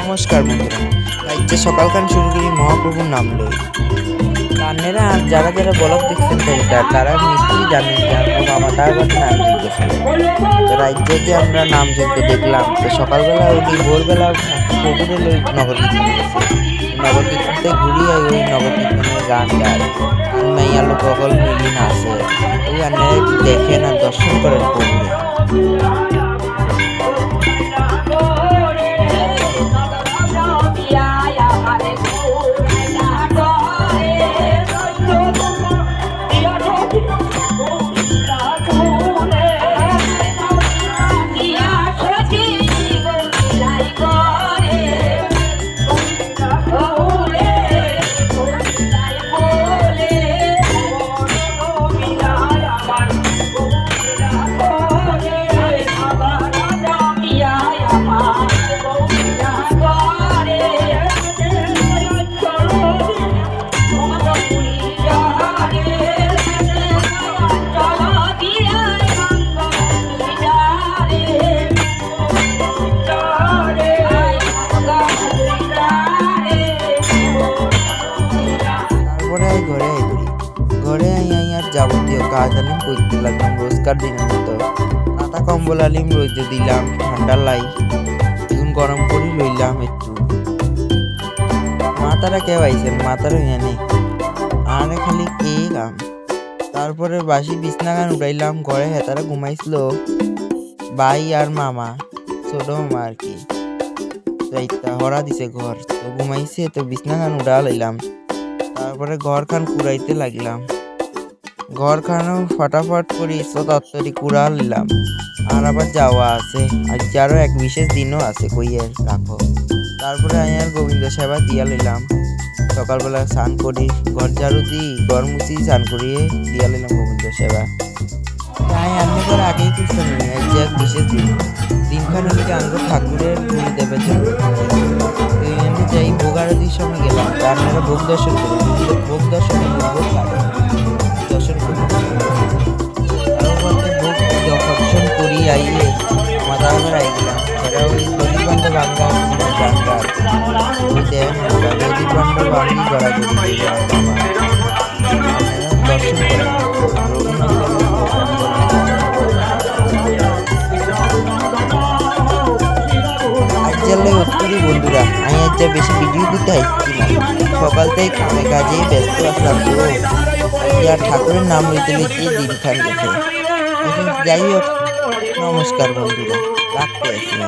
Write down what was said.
নমস্কার বন্ধুরা, রাজ্যে সকালখান শুরু করি মহাপ্রভুর নাম লই। আপনারা যারা যারা ব্লগ দেখছেন তারা নিশ্চয়ই জানেন যে আমরা মামা তার বাড়ি নাম যজ্ঞ শুরু। তো রাজ্যে যে আমরা নাম যজ্ঞ দেখলাম, তো সকালবেলা উঠি ভোরবেলা প্রভুরে লই নগর কীর্তন গেছে। নগর কীর্তনতে ঘুরিয়ে ওই নগর কীর্তনের গান গায়, মাইয়া লোক সকল মিলি নাচে। ওই আপনারা একটু দেখেন আর দর্শন করেন প্রভুরে। ঘরে আই আর যাবতীয় কাজ আলিম করতে লাগলাম রোজকার দিনের মতো। কাঁথা কম্বল আলিম রোদে দিলাম, ঠান্ডা লাই এখন গরম করে লইলাম একটু। মাতারা কেউ আইছেন, মাতারা জানে আরে খালি কে কাম। তারপরে বাসি বিছনা গান উঠাইলাম, ঘরে হেতারা ঘুমাইছিল ভাই আর মামা, ছোট মামা আর কি। হরা দিছে ঘর, তো ঘুমাইছে, তো বিছনা গান উঠা লইলাম। তারপরে ঘর খান কুড়াইতে লাগলাম, ঘর খানও ফটাফট করে তত্তরি কুড়া নিলাম। আর আবার যাওয়া আছে, আজ আরো এক বিশেষ দিনও আছে, কইয়ে রাখো। তারপরে আমি আর গোবিন্দ সেবা দিয়া লইলাম। সকালবেলা স্নান করি, ঘর ঝাড়ু দিই, ঘর মুছি, স্নান করিয়ে দিয়া লইলাম গোবিন্দ সেবা। তাই আমি করে আগেই কিছু নেই, আজ এক বিশেষ দিন। দিনখান হলে আঙ্গ ঠাকুরের দেবে যাই ভোগ আরতির সময় গেলাম। আপনারা ভোগ দর্শন করুন, ভোগ দর্শনে দর্শন করুন। ভোগ দর্শন করি আইয়ে মাথা আমার আই গেলাম। এরা ওই গরিব বান্ধব বাঙ্গা গাঙ্গা ওই দেন গরিব বান্ধব বাঙ্গি গড়া করি দর্শন করেন। বন্ধুরা, আমি আজ বেশি ভিডিও দিতে আসছি না, সকাল থেকে কামে কাজে ব্যস্ত আসলাম। তো আর ঠাকুরের নাম লইতে লইতে দিনখান গেছে। যাই হোক, নমস্কার বন্ধুরা, রাখতে আসি।